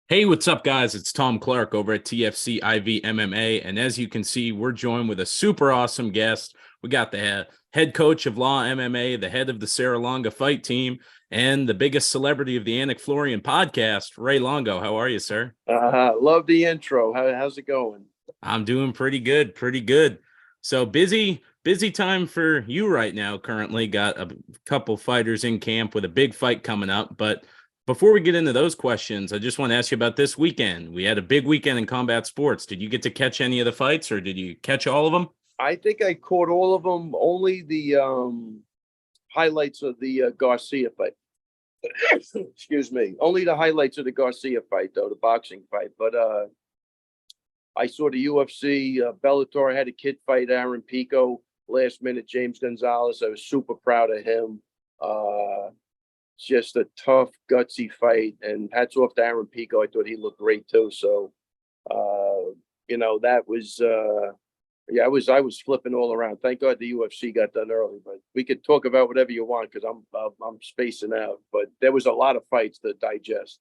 Hey, what's up, guys? It's Tom Clark over at TFC IV MMA. And as you can see, we're joined with a super awesome guest. We got the head coach of Law MMA, the head of the Sarah Longo fight team, and the biggest celebrity of the Anik Florian podcast, Ray Longo. How are you, sir? Love the intro. How's it going? I'm doing pretty good, pretty good. So busy time for you right now. Currently got a couple fighters in camp with a big fight coming up. But before we get into those questions, I just want to ask you about this weekend. We had a big weekend in combat sports. Did you get to catch any of the fights, or did you catch all of them? I think I caught all of them. Only the highlights of the Garcia fight. Excuse me. Only the highlights of the Garcia fight, though, the boxing fight. But I saw the UFC. Bellator had a kid fight Aaron Pico last minute. James Gonzalez. I was super proud of him. Just a tough, gutsy fight. And hats off to Aaron Pico. I thought he looked great too. So, that was yeah, I was flipping all around. Thank God the UFC got done early, but we could talk about whatever you want because I'm spacing out. But there was a lot of fights to digest.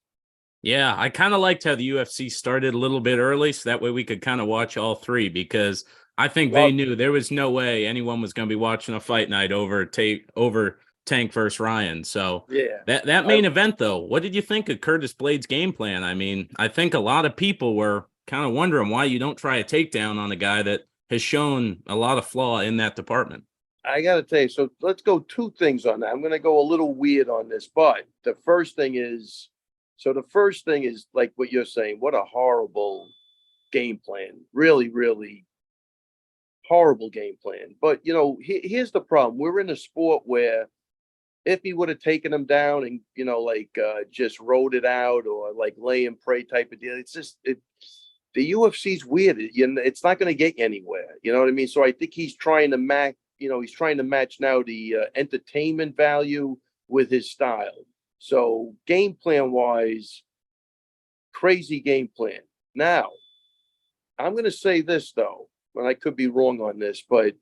Yeah, I kind of liked how the UFC started a little bit early, so that way we could kind of watch all three because I think they Love knew there was no way anyone was going to be watching a fight night over Tank versus Ryan. So yeah. that I main event though, what did you think of Curtis Blade's game plan? I mean, I think a lot of people were kind of wondering why you don't try a takedown on a guy that has shown a lot of flaw in that department. I gotta tell you. So let's go two things on that. I'm gonna go a little weird on this, but the first thing is like what you're saying. What a horrible game plan. Really, really horrible game plan. But here's the problem. We're in a sport where if he would have taken him down and just rode it out or like lay and pray type of deal, the UFC's weird. It's not going to get you anywhere. You know what I mean? So I think he's trying to match. He's trying to match now the entertainment value with his style. So game plan wise, crazy game plan. Now I'm going to say this though, and I could be wrong on this, but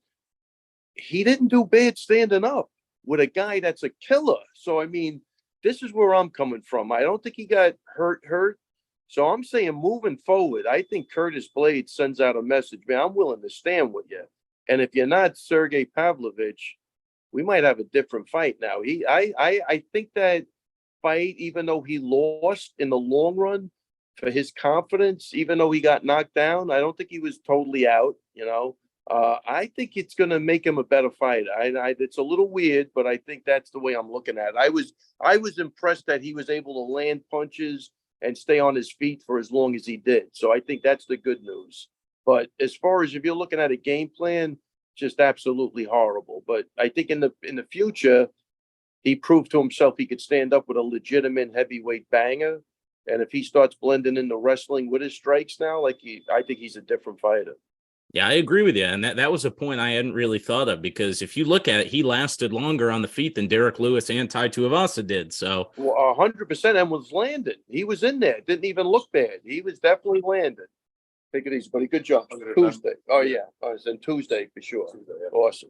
he didn't do bad standing up with a guy that's a killer. So I mean, this is where I'm coming from. I don't think he got hurt. So I'm saying moving forward, I think Curtis Blade sends out a message, man, I'm willing to stand with you. And if you're not Sergey Pavlovich, we might have a different fight now. I think that fight, even though he lost in the long run for his confidence, even though he got knocked down, I don't think he was totally out. I think it's going to make him a better fighter. It's a little weird, but I think that's the way I'm looking at it. I was impressed that he was able to land punches and stay on his feet for as long as he did. So I think that's the good news. But as far as if you're looking at a game plan, just absolutely horrible. But I think in the future, he proved to himself he could stand up with a legitimate heavyweight banger. And if he starts blending into wrestling with his strikes now, I think he's a different fighter. Yeah, I agree with you. And that was a point I hadn't really thought of because if you look at it, he lasted longer on the feet than Derek Lewis and Tai Tuivasa did. So, Well, 100% and was landing. He was in there. Didn't even look bad. He was definitely landing. Take it easy, buddy. Good job. Tuesday. Oh, yeah. Oh, it's in Tuesday for sure. Awesome.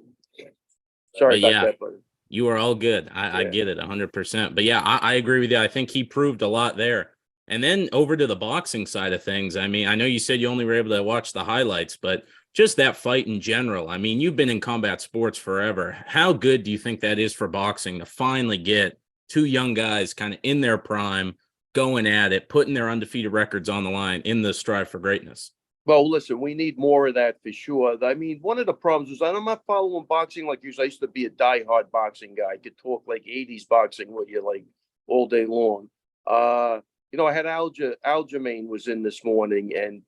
Sorry but about yeah, that, buddy. you are all good. I Yeah. get it 100%. But yeah, I agree with you. I think he proved a lot there. And then over to the boxing side of things. I mean, I know you said you only were able to watch the highlights, but just that fight in general. I mean, you've been in combat sports forever. How good do you think that is for boxing to finally get two young guys kind of in their prime, going at it, putting their undefeated records on the line in the strive for greatness? Well, listen, we need more of that for sure. I mean, one of the problems is I'm not following boxing like you. I used to be a diehard boxing guy. I could talk like 80s boxing with you like all day long. I had Aljamain was in this morning, and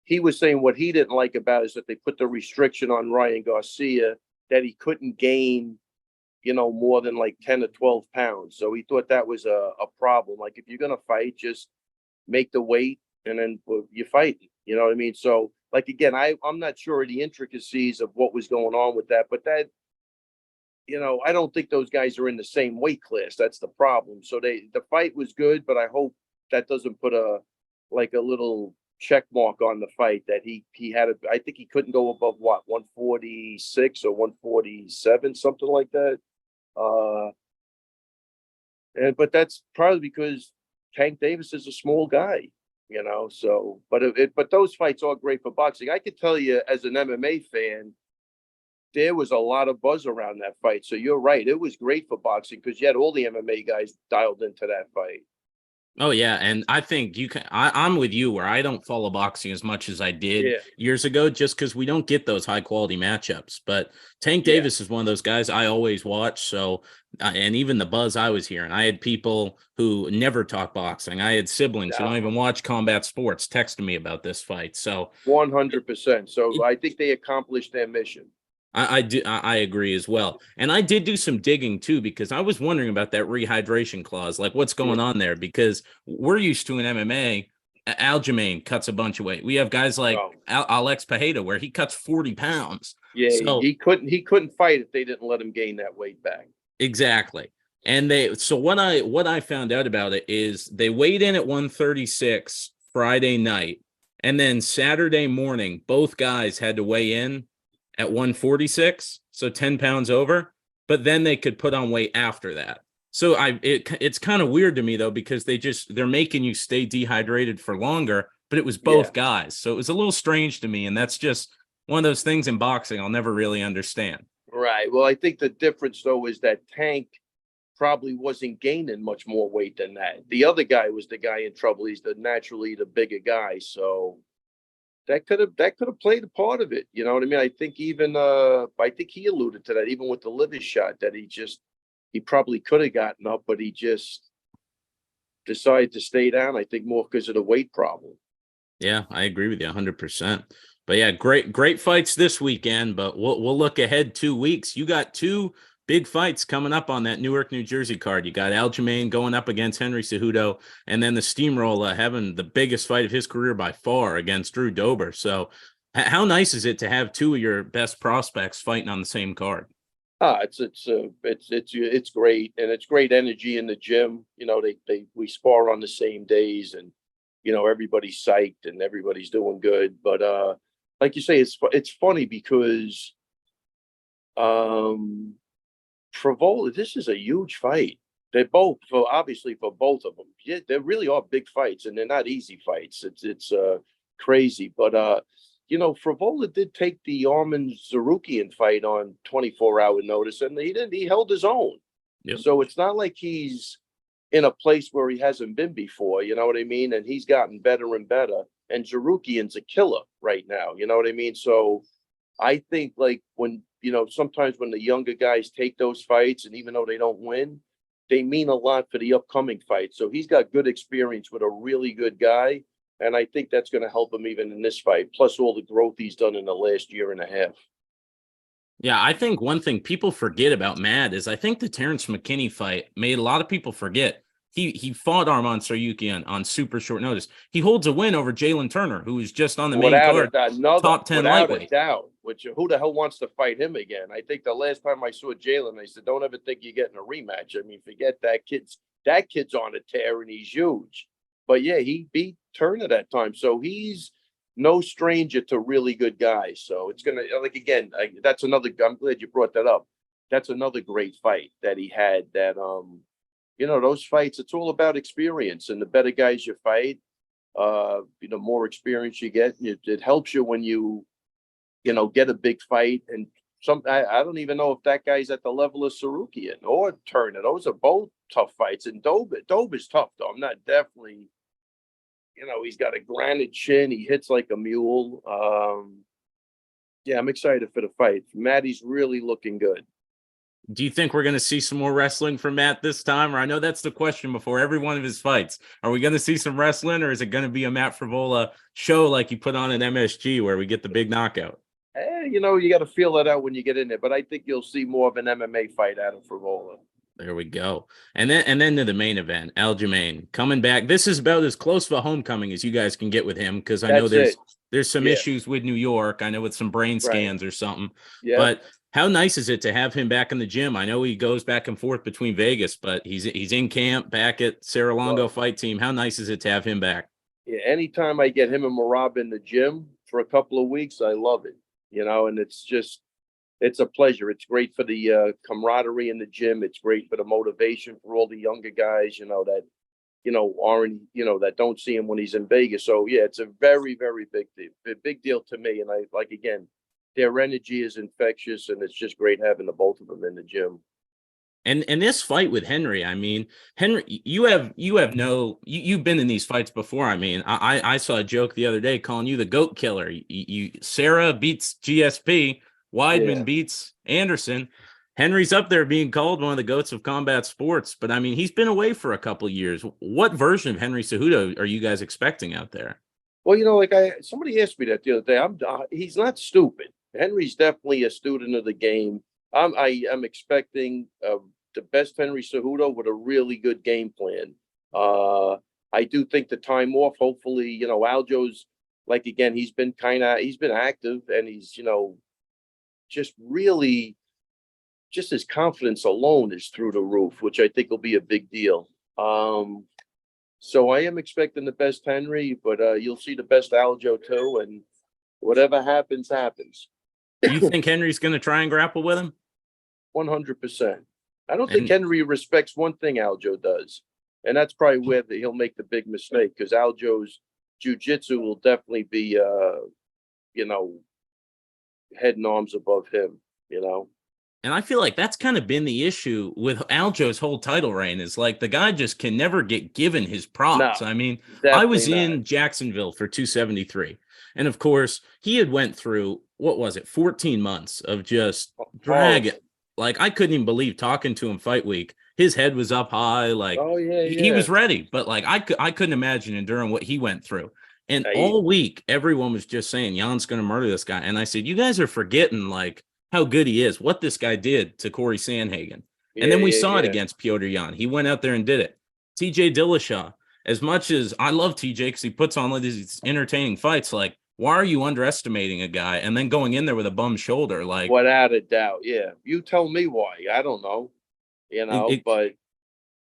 he was saying what he didn't like about it is that they put the restriction on Ryan Garcia that he couldn't gain, more than like 10 or 12 pounds. So he thought that was a problem. Like if you're gonna fight, just make the weight and then you fight. You know what I mean? So like again, I'm not sure of the intricacies of what was going on with that, but I don't think those guys are in the same weight class. That's the problem. So the fight was good, but I hope that doesn't put a little check mark on the fight that he had. I think he couldn't go above what 146 or 147, something like that. Uh, but that's probably because Tank Davis is a small guy. So, but those fights are great for boxing. I could tell you as an MMA fan, there was a lot of buzz around that fight. So you're right. It was great for boxing because you had all the MMA guys dialed into that fight. Oh yeah, and I think you can. I'm with you where I don't follow boxing as much as I did Yeah. years ago, just because we don't get those high quality matchups. But Tank Yeah. Davis is one of those guys I always watch. So, and even the buzz I was hearing, I had people who never talk boxing. I had siblings who don't even watch combat sports texting me about this fight. So, 100%. So it, I think they accomplished their mission. I agree as well. And I did do some digging too, because I was wondering about that rehydration clause, like what's Yeah. going on there, because we're used to in MMA, Aljamain cuts a bunch of weight. We have guys like Oh, Alex Pajeda where he cuts 40 pounds. yeah. So He couldn't fight if they didn't let him gain that weight back. exactly. And what I found out about it is they weighed in at 136 Friday night, and then Saturday morning, both guys had to weigh in at 146, so 10 pounds over, but then they could put on weight after that. So it's kind of weird to me though, because they're making you stay dehydrated for longer, but it was Yeah. both guys. So it was a little strange to me. And that's just one of those things in boxing I'll never really understand. Right. Well, I think the difference though is that Tank probably wasn't gaining much more weight than that. The other guy was the guy in trouble. He's naturally the bigger guy. So that could have played a part of it. You know what I mean? I think he alluded to that even with the liver shot that he probably could have gotten up, but he just decided to stay down. I think more because of the weight problem. Yeah, I agree with you 100%. But yeah, great fights this weekend, but we'll look ahead 2 weeks. You got two big fights coming up on that Newark, New Jersey card. You got Aljamain going up against Henry Cejudo, and then the Steamroller having the biggest fight of his career by far against Drew Dober. So how nice is it to have two of your best prospects fighting on the same card? It's great, and it's great energy in the gym. We spar on the same days, and everybody's psyched and everybody's doing good. But like you say, it's funny because um Frivola, this is a huge fight. They're both obviously for both of them. Yeah, they really are big fights, and they're not easy fights. It's crazy, but Frivola did take the Arman Zarukian fight on 24-hour notice, and he held his own. Yep. So it's not like he's in a place where he hasn't been before. You know what I mean? And he's gotten better and better. And Zarukian's a killer right now. You know what I mean? So I think like when sometimes when the younger guys take those fights, and even though they don't win, they mean a lot for the upcoming fight. So he's got good experience with a really good guy. And I think that's going to help him even in this fight, plus all the growth he's done in the last year and a half. Yeah, I think one thing people forget about Matt is I think the Terrence McKinney fight made a lot of people forget. He fought Arman Tsarukyan on super short notice. He holds a win over Jalen Turner, who is just on the main card, top 10 without a lightweight. doubt. Which who the hell wants to fight him again? I think the last time I saw Jalen, I said, "Don't ever think you're getting a rematch." I mean, forget that kid's on a tear and he's huge. But yeah, he beat Turner that time, so he's no stranger to really good guys. So it's gonna that's another. I'm glad you brought that up. That's another great fight that he had. Those fights. It's all about experience, and the better guys you fight, more experience you get. It helps you when you get a big fight. And I don't even know if that guy's at the level of Sarukian or Turner. Those are both tough fights. And Dober's tough though. I'm not definitely. He's got a granite chin. He hits like a mule. Yeah, I'm excited for the fight. Maddie's really looking good. Do you think we're going to see some more wrestling from Matt this time? Or I know that's the question before every one of his fights. Are we going to see some wrestling, or is it going to be a Matt Frivola show like you put on an MSG where we get the big knockout? You got to feel that out when you get in there. But I think you'll see more of an MMA fight out of Frivola. There we go. And then to the main event, Aljamain coming back. This is about as close of a homecoming as you guys can get with him, because I know there's some issues with New York. I know with some brain scans or something. Yeah. But how nice is it to have him back in the gym? I know he goes back and forth between Vegas, but he's in camp back at Ray Longo Fight Team. How nice is it to have him back? Yeah, anytime I get him and Marab in the gym for a couple of weeks, I love it. And it's a pleasure. It's great for the camaraderie in the gym. It's great for the motivation for all the younger guys, aren't, that don't see him when he's in Vegas. So yeah, it's a very, very big deal to me. And I like, again, their energy is infectious, and it's just great having the both of them in the gym. And this fight with Henry, I mean, Henry, you've been in these fights before. I mean, I saw a joke the other day calling you the goat killer. Sarah beats GSP, Weidman Yeah. beats Anderson. Henry's up there being called one of the goats of combat sports, but I mean, he's been away for a couple of years. What version of Henry Cejudo are you guys expecting out there? Well, like somebody asked me that the other day. He's not stupid. Henry's definitely a student of the game. I'm expecting the best Henry Cejudo with a really good game plan. I do think the time off, hopefully, Aljo's like, again, he's been active, and he's, just really, just his confidence alone is through the roof, which I think will be a big deal. So I am expecting the best Henry, but you'll see the best Aljo too, and whatever happens, happens. Do you think Henry's going to try and grapple with him? 100%. I don't think Henry respects one thing Aljo does, and that's probably where he'll make the big mistake, because Aljo's jiu-jitsu will definitely be, head and arms above him, And I feel like that's kind of been the issue with Aljo's whole title reign, is like the guy just can never get given his props. No, I mean, I was definitely in not. Jacksonville for 273. And of course, he had went through, what was it, 14 months of just drag. Like, I couldn't even believe talking to him fight week. His head was up high. Like, Oh yeah, he yeah. was ready. But like, I couldn't imagine enduring what he went through. And Yeah, all week, everyone was just saying, Jan's going to murder this guy. And I said, you guys are forgetting, like, how good he is, what this guy did to Corey Sandhagen. And then we saw it against Piotr Jan. He went out there and did it. TJ Dillashaw, as much as I love TJ because he puts on these entertaining fights, like, why are you underestimating a guy and then going in there with a bum shoulder? Like, without a doubt, yeah. You tell me why. I don't know, but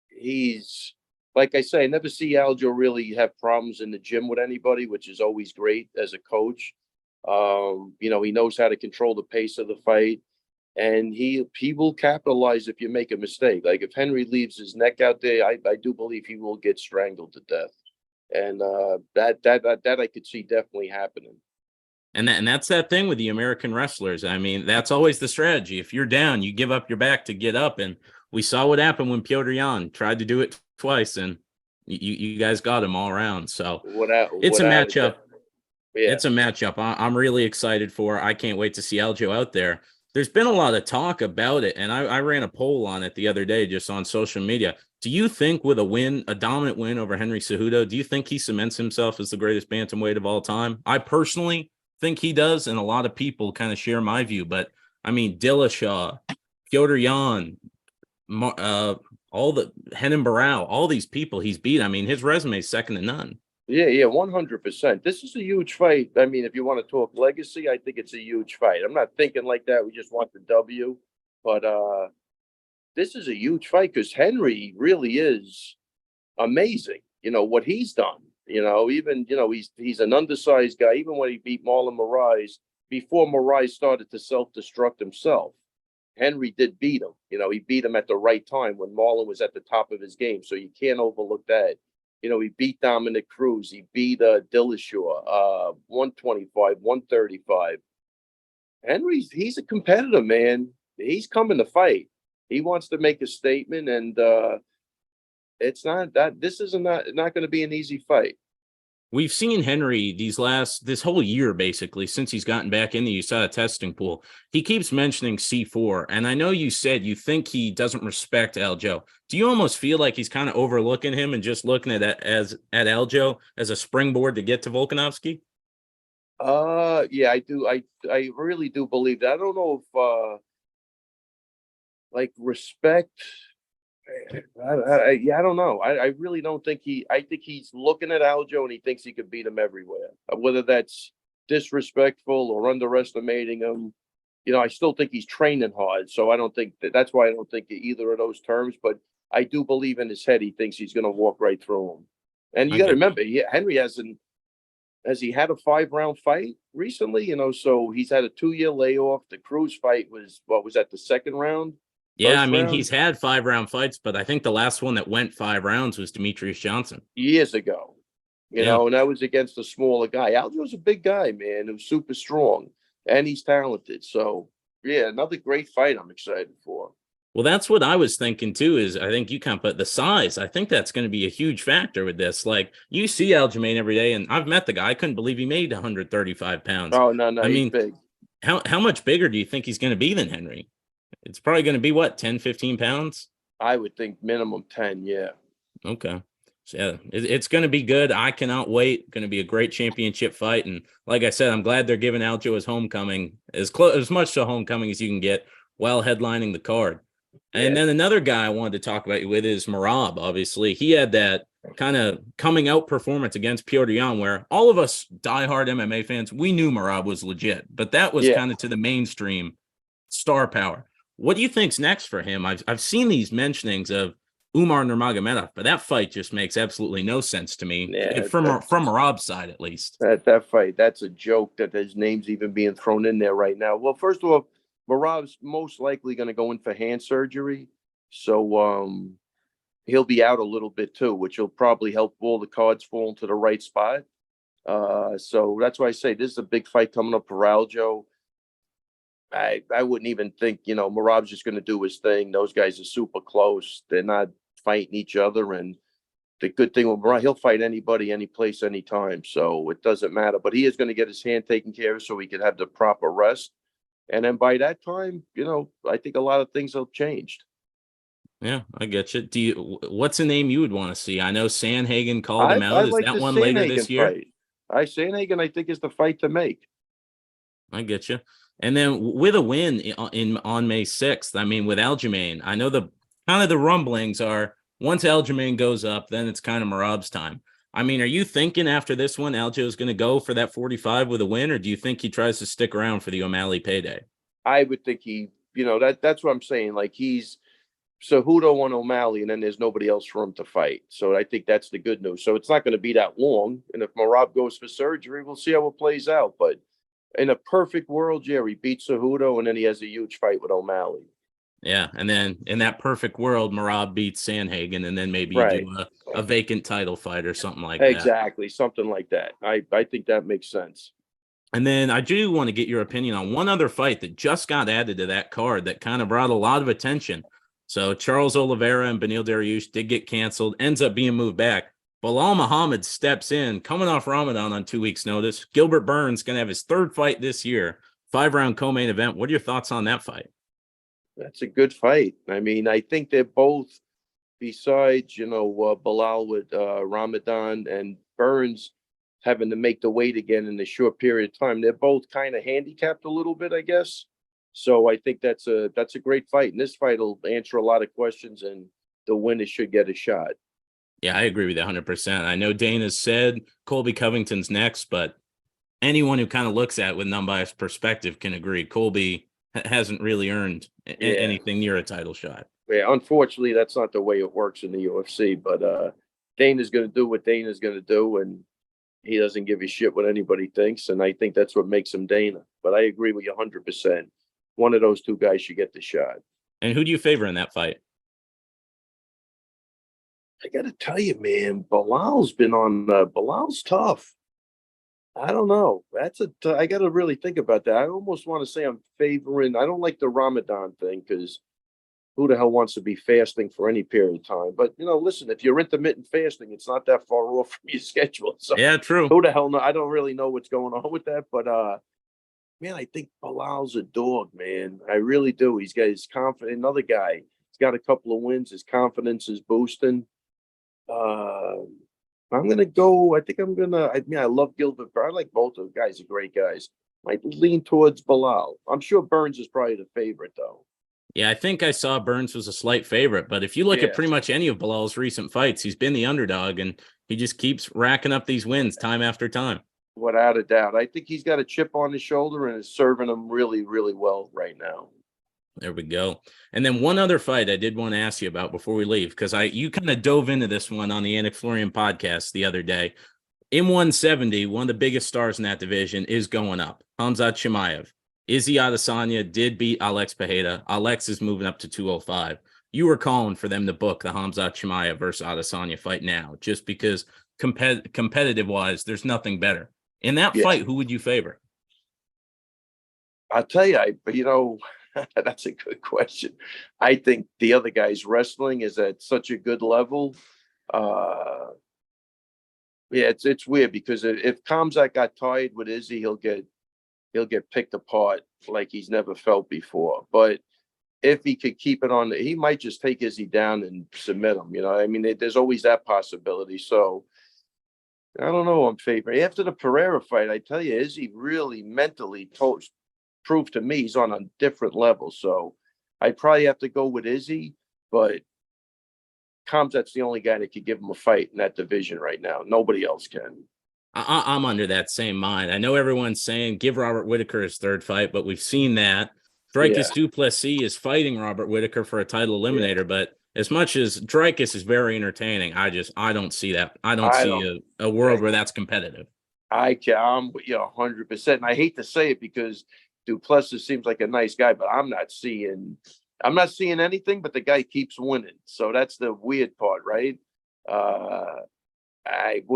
he's, like I say, I never see Aljo really have problems in the gym with anybody, which is always great as a coach. He knows how to control the pace of the fight, and he will capitalize if you make a mistake. Like, if Henry leaves his neck out there, I do believe he will get strangled to death. And that I could see definitely happening. And that's that thing with the American wrestlers. I mean, that's always the strategy. If you're down, you give up your back to get up. And we saw what happened when Piotr Jan tried to do it twice, and you guys got him all around. So it's a matchup. Yeah. It's a matchup I'm really excited for. I can't wait to see Aljo out there. There's been a lot of talk about it, and I ran a poll on it the other day just on social media. Do you think with a dominant win over Henry Cejudo, do you think he cements himself as the greatest bantamweight of all time? I personally think he does, and a lot of people kind of share my view. But, I mean, Dillashaw, Piotr Jan, all the Henan Barao, all these people he's beat. I mean, his resume is second to none. Yeah, 100%. This is a huge fight. I mean, if you want to talk legacy, I think it's a huge fight. I'm not thinking like that. We just want the W, but this is a huge fight because Henry really is amazing. What he's done. Even he's an undersized guy. Even when he beat Marlon Moraes, before Moraes started to self-destruct himself, Henry did beat him. He beat him at the right time when Marlon was at the top of his game. So you can't overlook that. He beat Dominic Cruz. He beat Dillashaw, 125, 135. He's a competitor, man. He's coming to fight. He wants to make a statement, and it's not that this isn't not going to be an easy fight. We've seen Henry this whole year, basically, since he's gotten back in the USADA testing pool. He keeps mentioning C4. And I know you said you think he doesn't respect Aljo. Do you almost feel like he's kind of overlooking him and just looking at Aljo as a springboard to get to Volkanovski? Yeah, I do. I really do believe that. I don't know if like respect. I don't know. I really don't think I think he's looking at Aljo and he thinks he could beat him everywhere. Whether that's disrespectful or underestimating him, I still think he's training hard. So I don't think that's why I don't think either of those terms. But I do believe in his head he thinks he's going to walk right through him. And you got to remember, Henry has he had a 5-round fight recently? So he's had a 2-year layoff. The Cruz fight was that the second round? Yeah, I First mean, round he's had 5-round fights, but I think the last one that went 5 rounds was Demetrius Johnson. years ago, Yeah. and that was against a smaller guy. Aljo's a big guy, man, who's super strong and he's talented. So yeah, another great fight I'm excited for. Well, that's what I was thinking too, is I think you kind of put the size. I think that's going to be a huge factor with this. Like, you see Aljamain every day, and I've met the guy. I couldn't believe he made 135 pounds. Oh no, I he's mean, big. how much bigger do you think he's going to be than Henry? It's probably going to be what, 10, 15 pounds? I would think minimum 10, yeah. Okay. So yeah, it's going to be good. I cannot wait. Going to be a great championship fight. And like I said, I'm glad they're giving Aljo his homecoming, as much to homecoming as you can get while headlining the card. And Yeah. then another guy I wanted to talk about you with is Marab. Obviously, he had that kind of coming out performance against Piotr Jan, where all of us diehard MMA fans, we knew Marab was legit, but that was Yeah. kind of to the mainstream star power. What do you think's next for him? I've seen these mentionings of Umar Nurmagomedov, but that fight just makes absolutely no sense to me, Yeah, from Marab's side at least. that fight, that's a joke that his name's even being thrown in there right now. Well, first of all, Marab's most likely going to go in for hand surgery, so he'll be out a little bit too, which will probably help all the cards fall into the right spot. So that's why I say this is a big fight coming up for Aljo. I wouldn't even think, Marab's just going to do his thing. Those guys are super close. They're not fighting each other. And the good thing with Marab, he'll fight anybody, any place, anytime. So it doesn't matter. But he is going to get his hand taken care of so he can have the proper rest. And then by that time, I think a lot of things have changed. Yeah, I get you. What's a name you would want to see? I know Sandhagen called I him I out. Is like that the one later this Sandhagen year? fight. Sandhagen, I think, is the fight to make. I get you. And then with a win on May 6th, I mean, with Aljamain, I know the kind of the rumblings are once Aljamain goes up, then it's kind of Marab's time. I mean, are you thinking after this one, Aljo is going to go for that 45 with a win, or do you think he tries to stick around for the O'Malley payday? I would think that's what I'm saying. Like he's Cejudo on O'Malley, and then there's nobody else for him to fight. So I think that's the good news. So it's not going to be that long. And if Marab goes for surgery, we'll see how it plays out. But in a perfect world, Jerry beats Cejudo, and then he has a huge fight with O'Malley. Yeah, and then in that perfect world, Marab beats Sandhagen, and then maybe you Right. do a vacant title fight or something like that. Exactly. Something like that. I think that makes sense. And then I do want to get your opinion on one other fight that just got added to that card that kind of brought a lot of attention. So Charles Oliveira and Beneil Dariush did get canceled, ends up being moved back. Bilal Muhammad steps in, coming off Ramadan on 2 weeks' notice. Gilbert Burns going to have his third fight this year, 5-round co-main event. What are your thoughts on that fight? That's a good fight. I mean, I think they're both, besides, Bilal with Ramadan and Burns having to make the weight again in a short period of time, they're both kind of handicapped a little bit, I guess. So I think that's a great fight. And this fight will answer a lot of questions, and the winner should get a shot. Yeah, I agree with you 100%. I know Dana's said Colby Covington's next, but anyone who kind of looks at it with an unbiased perspective can agree Colby hasn't really earned anything near a title shot. Yeah, unfortunately, that's not the way it works in the UFC. But Dana's going to do what Dana's going to do, and he doesn't give a shit what anybody thinks. And I think that's what makes him Dana. But I agree with you 100%. One of those two guys should get the shot. And who do you favor in that fight? I got to tell you, man, Bilal's tough. I don't know. I got to really think about that. I almost want to say I'm favoring. I don't like the Ramadan thing because who the hell wants to be fasting for any period of time? But listen, if you're intermittent fasting, it's not that far off from your schedule. So yeah, true. Who the hell know? I don't really know what's going on with that, but man, I think Bilal's a dog, man. I really do. He's got his confidence. Another guy, he's got a couple of wins. His confidence is boosting. I'm gonna go. I think I'm gonna. I love Gilbert, but I like both of the guys. Are great guys. Might lean towards Bilal. I'm sure Burns is probably the favorite, though. Yeah, I think I saw Burns was a slight favorite, but if you look at pretty much any of Bilal's recent fights, he's been the underdog, and he just keeps racking up these wins time after time. Without a doubt. I think he's got a chip on his shoulder and is serving him really, really well right now. There we go. And then one other fight I did want to ask you about before we leave, because you kind of dove into this one on the Anik Florian podcast the other day. In 170, one of the biggest stars in that division is going up, Hamzat Chimaev. Izzy Adesanya did beat Alex Pereira. Alex is moving up to 205. You were calling for them to book the Khamzat Chimaev versus Adesanya fight now, just because competitive wise, there's nothing better. In that Yeah, fight, who would you favor? I'll tell you, that's a good question. I think the other guy's wrestling is at such a good level. Uh, yeah, it's weird because if Khamzat got tied with Izzy, he'll get picked apart like he's never felt before. But if he could keep it on, he might just take Izzy down and submit him. I mean, there's always that possibility. So I don't know. I'm favoring after the Pereira fight. I tell you, Izzy really mentally proved to me he's on a different level. So I'd probably have to go with Izzy, but Khamzat's the only guy that could give him a fight in that division right now. Nobody else can. I'm under that same mind. I know everyone's saying give Robert Whitaker his third fight, but we've seen that. Yeah, Dricus du Plessis is fighting Robert Whitaker for a title yeah. eliminator, but as much as Dricus is very entertaining, I don't see that. I don't I see don't. a world where that's competitive. I'm with you 100%. And I hate to say it because Duplessis seems like a nice guy, but I'm not seeing anything. But the guy keeps winning, so that's the weird part, right? Uh,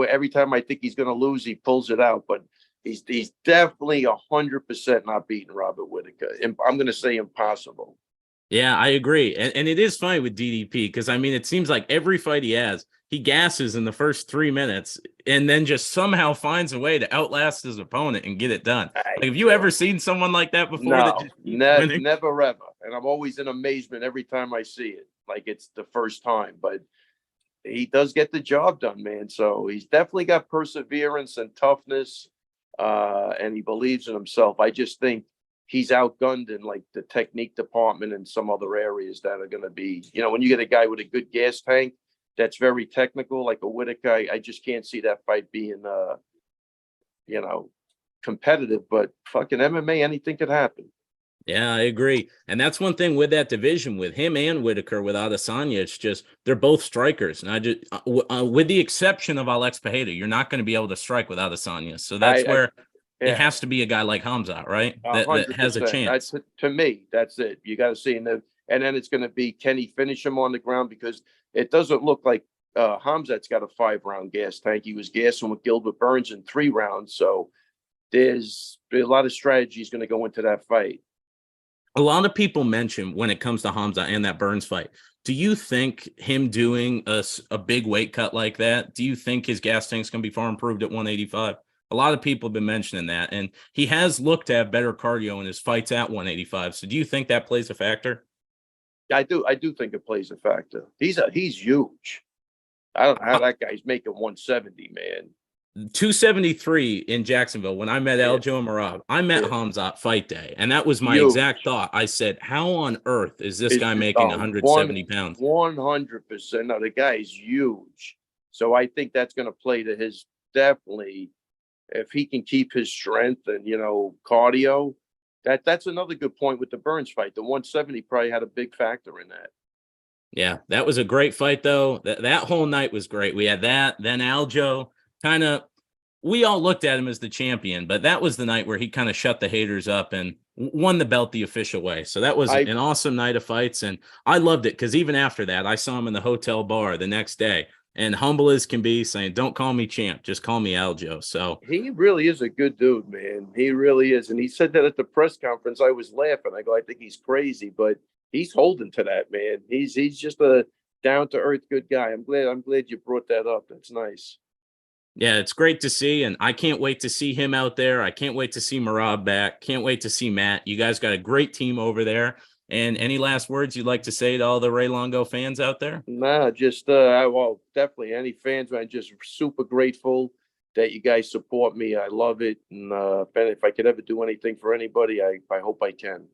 every time I think he's going to lose, he pulls it out. But he's definitely 100% not beating Robert Whitaker. I'm going to say impossible. Yeah, I agree. And it is funny with DDP because, I mean, it seems like every fight he has, he gasses in the first 3 minutes and then just somehow finds a way to outlast his opponent and get it done. Like, have you ever seen someone like that before that No, just keeps winning? never ever. And I'm always in amazement every time I see it, like it's the first time. But he does get the job done, man. So he's definitely got perseverance and toughness, and he believes in himself. I just think he's outgunned in like the technique department and some other areas that are going to be, when you get a guy with a good gas tank that's very technical, like a Whitaker, I just can't see that fight being, you know, competitive. But fucking MMA, anything could happen. Yeah, I agree. And that's one thing with that division, with him and Whitaker, with Adesanya, it's just they're both strikers. And with the exception of Alex Pereira, you're not going to be able to strike with Adesanya. So that's I where it yeah. has to be a guy like Hamza, right? A That hundred has a percent. That's chance. to me. That's it. You got to see, and then it's going to be, can he finish him on the ground? Because it doesn't look like Hamzat's got a 5-round gas tank. He was gassing with Gilbert Burns in 3 rounds. So there's a lot of strategies going to go into that fight. A lot of people mention when it comes to Hamza and that Burns fight. Do you think him doing a big weight cut like that, do you think his gas tank's going to be far improved at 185? A lot of people have been mentioning that, and he has looked to have better cardio in his fights at 185. So do you think that plays a factor? I do think it plays a factor. He's huge. I don't know how that guy's making 170, man. 273 in Jacksonville when I met Yeah, Aljo and Marab. I met yeah. Hamzat fight day, and that was my exact Huge. thought. I said, how on earth is this It's guy making uh, 170 pounds? 100%. No, the guy is huge. So I think that's going to play to his, definitely, if he can keep his strength and cardio. That's another good point with the Burns fight. The 170 probably had a big factor in that. Yeah, that was a great fight, though. That whole night was great. We had that, then Aljo kind of, we all looked at him as the champion, but that was the night where he kind of shut the haters up and won the belt the official way. So that was I an awesome night of fights, and I loved it because even after that, I saw him in the hotel bar the next day, and humble as can be, saying, "Don't call me champ, just call me Aljo." So He really is a good dude, man. He really is. And he said that at the press conference. I was laughing. I go, I think he's crazy, but he's holding to that, man. He's just a down to earth good guy. I'm glad you brought that up. That's nice. yeah, it's great to see, and I can't wait to see him out there. I can't wait to see Marab back. Can't wait to see Matt. You guys got a great team over there. And any last words you'd like to say to all the Ray Longo fans out there? Nah, just well, definitely any fans, man, just super grateful that you guys support me. I love it. And if I could ever do anything for anybody, I hope I can.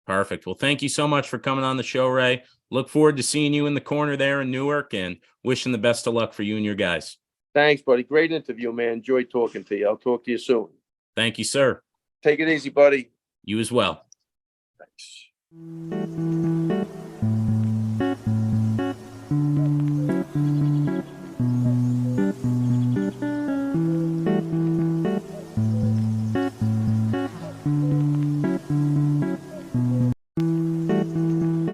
Perfect. Well, thank you so much for coming on the show, Ray. Look forward to seeing you in the corner there in Newark and wishing the best of luck for you and your guys. Thanks, buddy. Great interview, man. Enjoyed talking to you. I'll talk to you soon. Thank you, sir. Take it easy, buddy. You as well. Thanks.